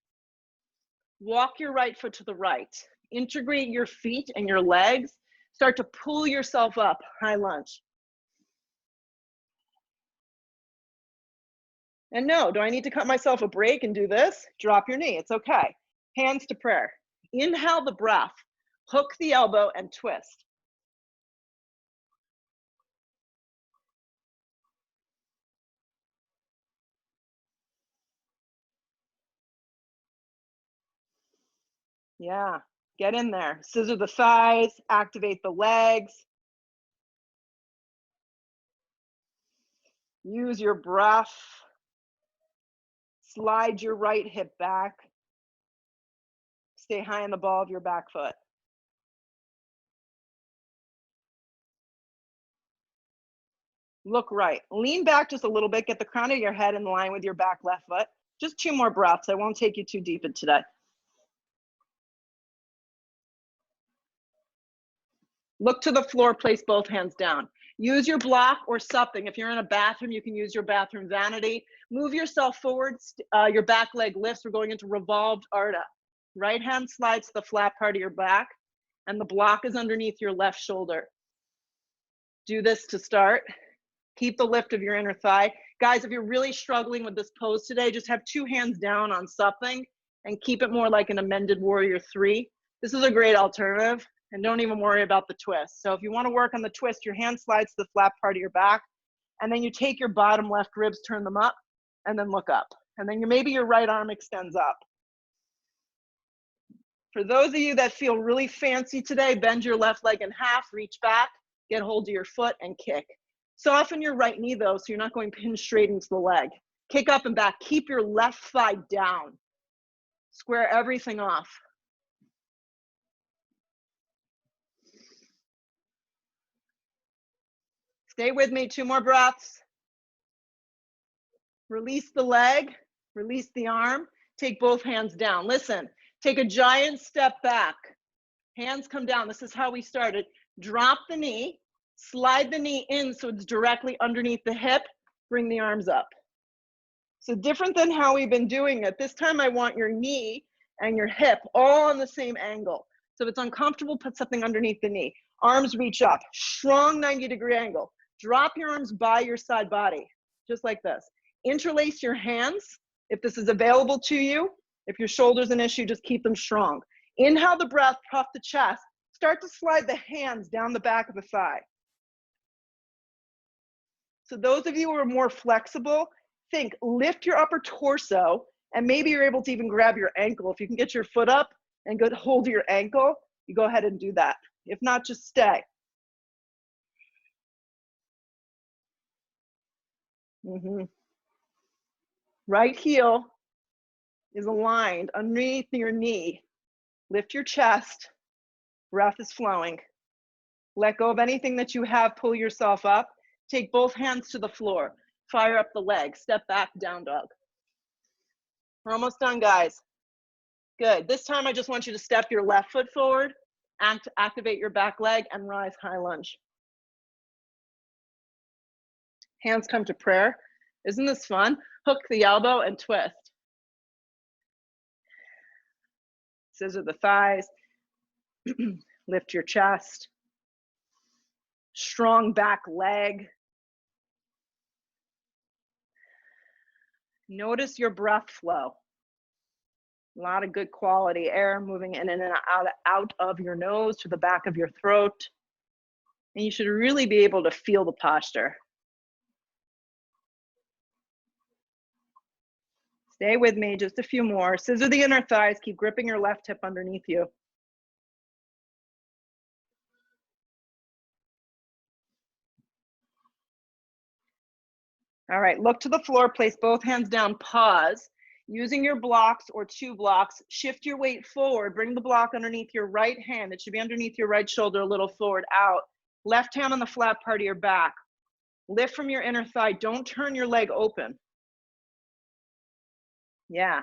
Speaker 1: Walk your right foot to the right. Integrate your feet and your legs. Start to pull yourself up. High lunge. And no, do I need to cut myself a break and do this? Drop your knee. It's okay. Hands to prayer. Inhale the breath. Hook the elbow and twist. Yeah, get in there. Scissor the thighs, activate the legs. Use your breath. Slide your right hip back. Stay high on the ball of your back foot. Look right. Lean back just a little bit. Get the crown of your head in line with your back left foot. Just 2 more breaths. I won't take you too deep in today. Look to the floor, place both hands down. Use your block or something. If you're in a bathroom, you can use your bathroom vanity. Move yourself forward. Your back leg lifts. We're going into revolved Ardha. Right hand slides to the flat part of your back, and the block is underneath your left shoulder. Do this to start. Keep the lift of your inner thigh. Guys, if you're really struggling with this pose today, just have 2 hands down on something and keep it more like an amended warrior 3. This is a great alternative. And don't even worry about the twist. So if you want to work on the twist, your hand slides to the flat part of your back, and then you take your bottom left ribs, turn them up, and then look up. And then maybe your right arm extends up. For those of you that feel really fancy today, bend your left leg in half, reach back, get hold of your foot, and kick. Soften your right knee, though, so you're not going pinned straight into the leg. Kick up and back. Keep your left thigh down. Square everything off. Stay with me, 2 more breaths. Release the leg, release the arm, take both hands down. Listen, take a giant step back. Hands come down. This is how we started. Drop the knee, slide the knee in so it's directly underneath the hip, bring the arms up. So different than how we've been doing it. This time I want your knee and your hip all on the same angle. So if it's uncomfortable, put something underneath the knee. Arms reach up, strong 90-degree angle. Drop your arms by your side body, just like this. Interlace your hands if this is available to you. If your shoulder's an issue, just keep them strong. Inhale the breath, puff the chest. Start to slide the hands down the back of the thigh. So those of you who are more flexible, think, lift your upper torso, and maybe you're able to even grab your ankle. If you can get your foot up and go hold your ankle, you go ahead and do that. If not, just stay. Right heel is aligned underneath your knee. Lift your chest. Breath is flowing. Let go of anything that you have. Pull yourself up. Take both hands to the floor. Fire up the leg. Step back, down dog. We're almost done, guys. Good. This time I just want you to step your left foot forward, activate your back leg, and rise high lunge. Hands come to prayer. Isn't this fun? Hook the elbow and twist. Scissor the thighs. Lift your chest. Strong back leg. Notice your breath flow. A lot of good quality air moving in and out of your nose to the back of your throat. And you should really be able to feel the posture. Stay with me, just a few more. Scissor the inner thighs, keep gripping your left hip underneath you. All right, look to the floor, place both hands down, pause. Using your blocks or 2 blocks, shift your weight forward, bring the block underneath your right hand. It should be underneath your right shoulder, a little forward, out. Left hand on the flat part of your back. Lift from your inner thigh, don't turn your leg open. Yeah.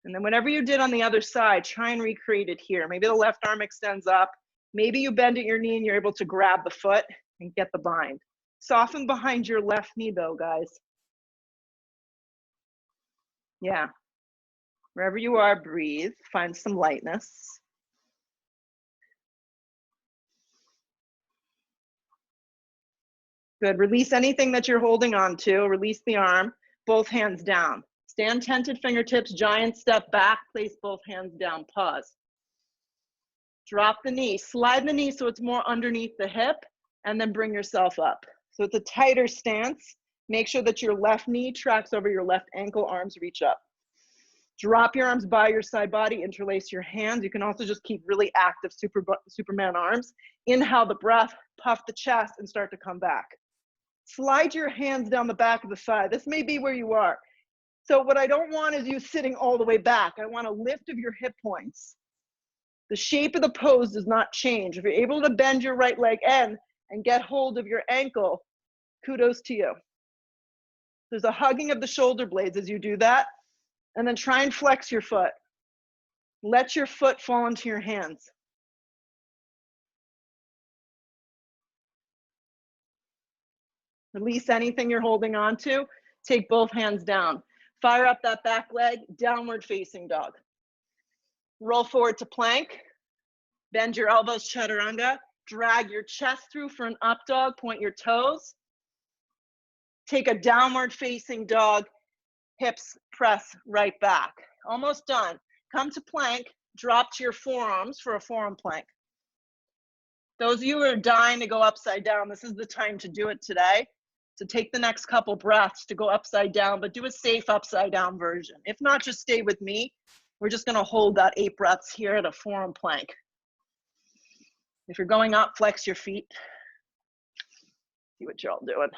Speaker 1: And then whatever you did on the other side, try and recreate it here. Maybe the left arm extends up. Maybe you bend at your knee and you're able to grab the foot and get the bind. Soften behind your left knee though, guys. Yeah. Wherever you are, breathe. Find some lightness. Good. Release anything that you're holding on to. Release the arm. Both hands down. Stand tented fingertips, giant step back, place both hands down, pause. Drop the knee, slide the knee so it's more underneath the hip, and then bring yourself up. So it's a tighter stance. Make sure that your left knee tracks over your left ankle, arms reach up. Drop your arms by your side body, interlace your hands. You can also just keep really active Superman arms. Inhale the breath, puff the chest, and start to come back. Slide your hands down the back of the thigh. This may be where you are. So what I don't want is you sitting all the way back. I want a lift of your hip points. The shape of the pose does not change. If you're able to bend your right leg in and get hold of your ankle, kudos to you. There's a hugging of the shoulder blades as you do that. And then try and flex your foot. Let your foot fall into your hands. Release anything you're holding on to. Take both hands down. Fire up that back leg, downward facing dog. Roll forward to plank. Bend your elbows, chaturanga. Drag your chest through for an up dog, point your toes. Take a downward facing dog, hips press right back. Almost done. Come to plank, drop to your forearms for a forearm plank. Those of you who are dying to go upside down, this is the time to do it today. So take the next couple breaths to go upside down, but do a safe upside down version. If not, just stay with me. We're just gonna hold that 8 breaths here at a forearm plank. If you're going up, flex your feet. See what you're all doing.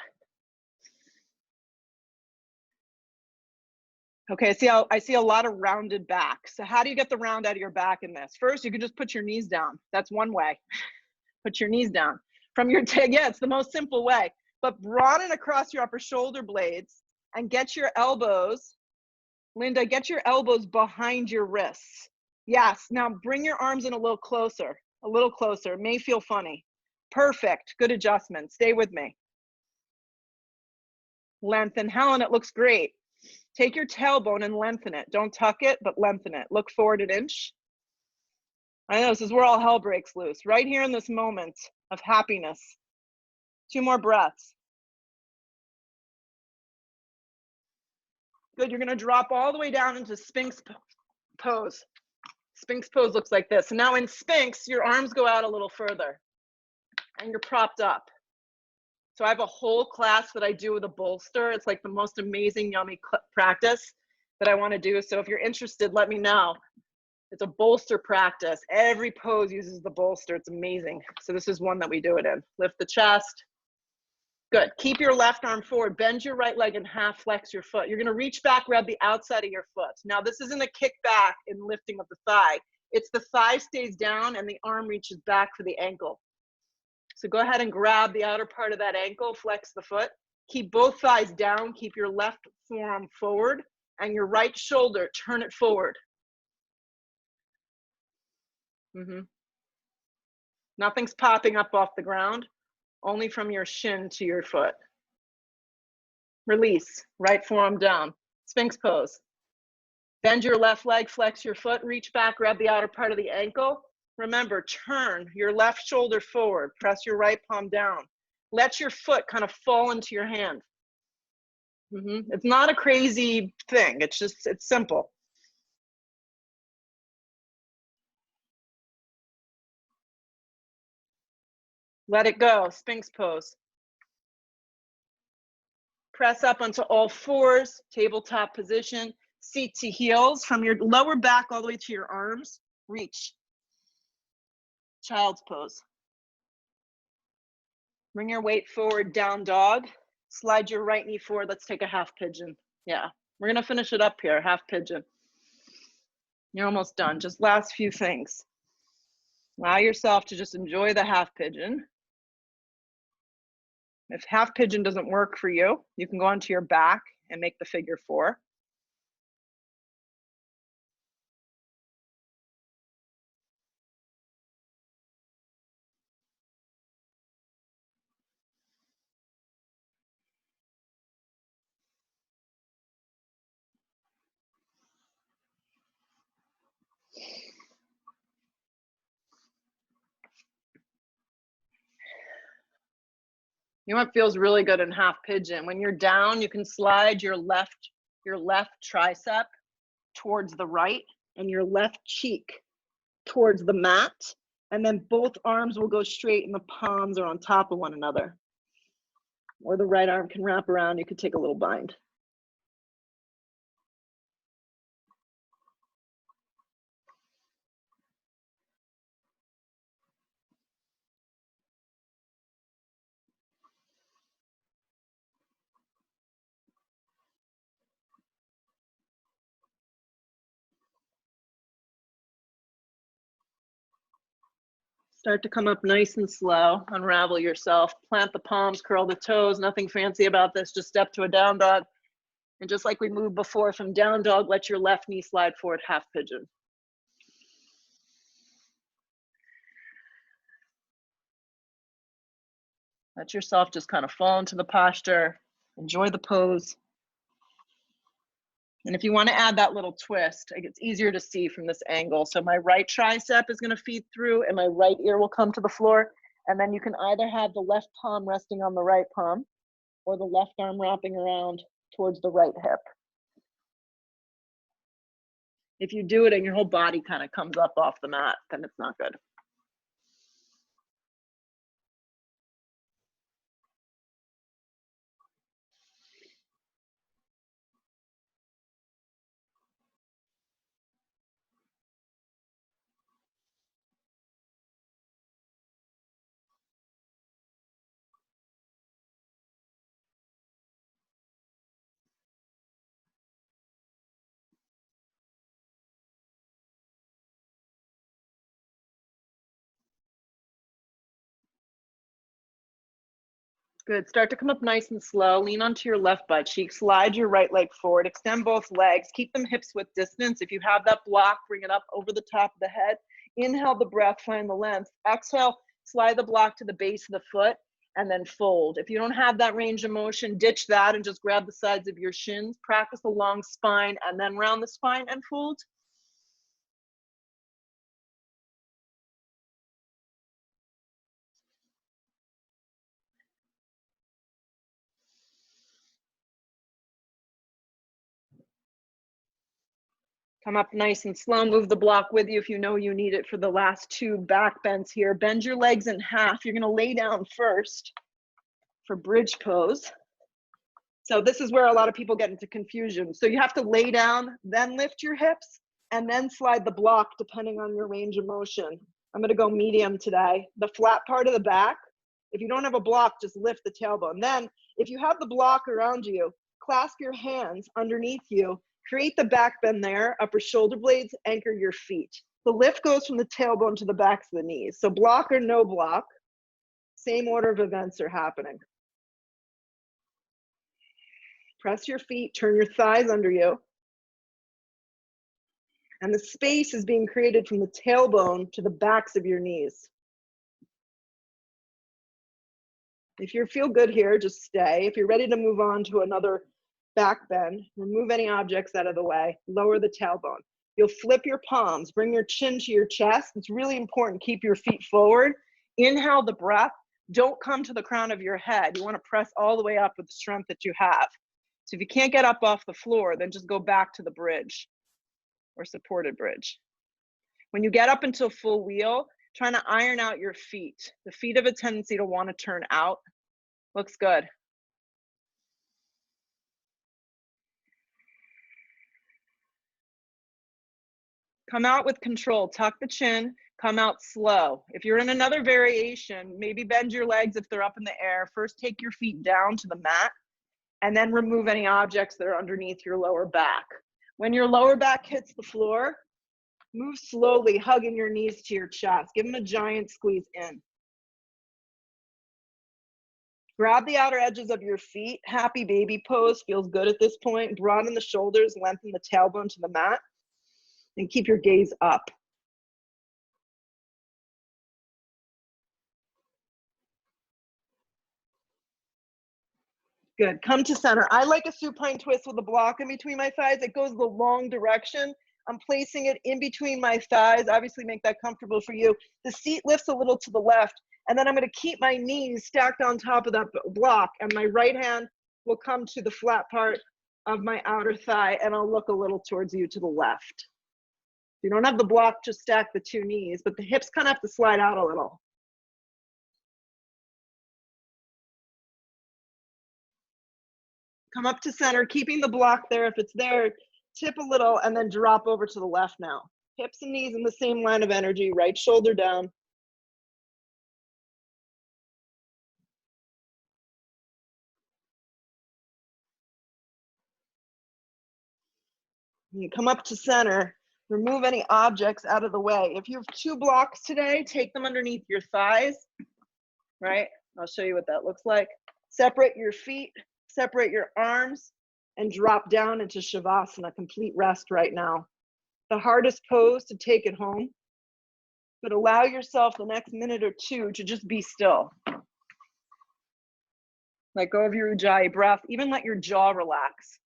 Speaker 1: Okay, I see a lot of rounded back. So how do you get the round out of your back in this? First, you can just put your knees down. That's one way. Put your knees down. From your yeah, it's the most simple way. But broaden across your upper shoulder blades and get your elbows, Linda, get your elbows behind your wrists. Yes, now bring your arms in a little closer, It may feel funny. Perfect, good adjustment. Stay with me. Lengthen, Helen, it looks great. Take your tailbone and lengthen it. Don't tuck it, but lengthen it. Look forward an inch. I know this is where all hell breaks loose, right here in this moment of happiness. 2 more breaths. Good, you're gonna drop all the way down into Sphinx pose. Sphinx pose looks like this. And now in Sphinx, your arms go out a little further and you're propped up. So I have a whole class that I do with a bolster. It's like the most amazing, yummy practice that I wanna do. So if you're interested, let me know. It's a bolster practice. Every pose uses the bolster. It's amazing. So this is one that we do it in. Lift the chest. Good. Keep your left arm forward. Bend your right leg and half flex your foot. You're going to reach back, grab the outside of your foot. Now, this isn't a kick back and lifting of the thigh. It's the thigh stays down and the arm reaches back for the ankle. So go ahead and grab the outer part of that ankle, flex the foot. Keep both thighs down. Keep your left forearm forward and your right shoulder, turn it forward. Nothing's popping up off the ground, only from your shin to your foot.
Speaker 2: Release, right forearm down. Sphinx pose. Bend your left leg, flex your foot, reach back, grab the outer part of the ankle. Remember, turn your left shoulder forward, press your right palm down. Let your foot kind of fall into your hand. It's not a crazy thing, it's simple. Let it go, Sphinx pose. Press up onto all fours, tabletop position, seat to heels, from your lower back all the way to your arms, reach. Child's pose. Bring your weight forward, down dog. Slide your right knee forward. Let's take a half pigeon. Yeah, we're gonna finish it up here, half pigeon. You're almost done, just last few things. Allow yourself to just enjoy the half pigeon. If half pigeon doesn't work for you, you can go onto your back and make the figure four. You know what feels really good in half pigeon? When you're down, you can slide your left tricep towards the right and your left cheek towards the mat. And then both arms will go straight and the palms are on top of one another. Or the right arm can wrap around, you could take a little bind. Start to come up nice and slow, unravel yourself, plant the palms, curl the toes, nothing fancy about this, just step to a down dog. And just like we moved before from down dog, let your left knee slide forward, half pigeon. Let yourself just kind of fall into the posture, enjoy the pose. And if you want to add that little twist, it's easier to see from this angle. So my right tricep is going to feed through and my right ear will come to the floor. And then you can either have the left palm resting on the right palm or the left arm wrapping around towards the right hip. If you do it and your whole body kind of comes up off the mat, then it's not good. Good, start to come up nice and slow. Lean onto your left butt cheek, slide your right leg forward, extend both legs, keep them hips width distance. If you have that block, bring it up over the top of the head. Inhale the breath, find the length. Exhale, slide the block to the base of the foot and then fold. If you don't have that range of motion, ditch that and just grab the sides of your shins. Practice a long spine and then round the spine and fold. Come up nice and slow, move the block with you if you know you need it for the last two back bends here. Bend your legs in half. You're gonna lay down first for bridge pose. So this is where a lot of people get into confusion. So you have to lay down, then lift your hips, and then slide the block depending on your range of motion. I'm gonna go medium today. The flat part of the back, if you don't have a block, just lift the tailbone. Then if you have the block around you, clasp your hands underneath you, create the back bend there, upper shoulder blades, anchor your feet. The lift goes from the tailbone to the backs of the knees. So block or no block, same order of events are happening. Press your feet, turn your thighs under you. And the space is being created from the tailbone to the backs of your knees. If you feel good here, just stay. If you're ready to move on to another back bend, remove any objects out of the way, lower the tailbone. You'll flip your palms, bring your chin to your chest. It's really important, keep your feet forward. Inhale the breath. Don't come to the crown of your head. You want to press all the way up with the strength that you have. So if you can't get up off the floor, then just go back to the bridge or supported bridge. When you get up into a full wheel, trying to iron out your feet. The feet have a tendency to want to turn out. Looks good. Come out with control, tuck the chin, come out slow. If you're in another variation, maybe bend your legs if they're up in the air. First, take your feet down to the mat and then remove any objects that are underneath your lower back. When your lower back hits the floor, move slowly, hugging your knees to your chest. Give them a giant squeeze in. Grab the outer edges of your feet. Happy baby pose, feels good at this point. Broaden the shoulders, lengthen the tailbone to the mat. And keep your gaze up. Good, come to center. I like a supine twist with a block in between my thighs. It goes the long direction. I'm placing it in between my thighs. Obviously make that comfortable for you. The seat lifts a little to the left, and then I'm gonna keep my knees stacked on top of that block, and my right hand will come to the flat part of my outer thigh, and I'll look a little towards you to the left. You don't have the block, just stack the two knees, but the hips kind of have to slide out a little. Come up to center, keeping the block there. If it's there, tip a little and then drop over to the left now. Hips and knees in the same line of energy, right shoulder down. You come up to center. Remove any objects out of the way. If you have two blocks today, take them underneath your thighs, right? I'll show you what that looks like. Separate your feet, separate your arms, and drop down into Shavasana, complete rest right now. The hardest pose to take it home, but allow yourself the next minute or two to just be still. Let go of your Ujjayi breath, even let your jaw relax.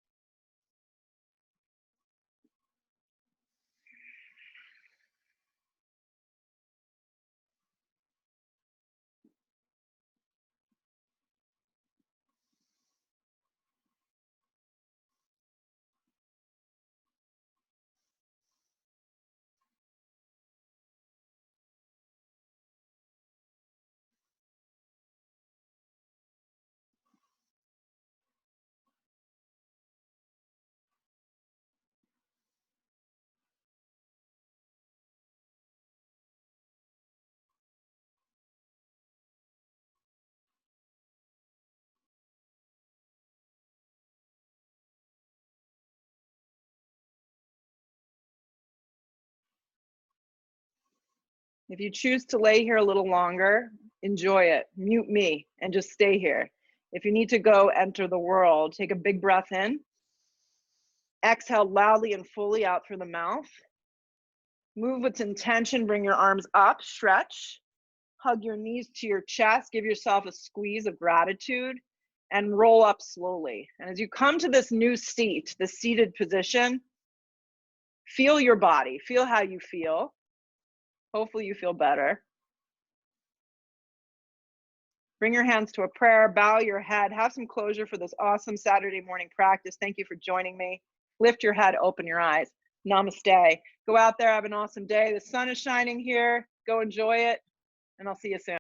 Speaker 2: If you choose to lay here a little longer, enjoy it. Mute me and just stay here. If you need to go enter the world, take a big breath in. Exhale loudly and fully out through the mouth. Move with intention, bring your arms up, stretch. Hug your knees to your chest, give yourself a squeeze of gratitude, and roll up slowly. And as you come to this new seat, the seated position, feel your body, feel how you feel. Hopefully you feel better. Bring your hands to a prayer, bow your head, have some closure for this awesome Saturday morning practice. Thank you for joining me. Lift your head, open your eyes. Namaste. Go out there, have an awesome day. The sun is shining here. Go enjoy it, and I'll see you soon.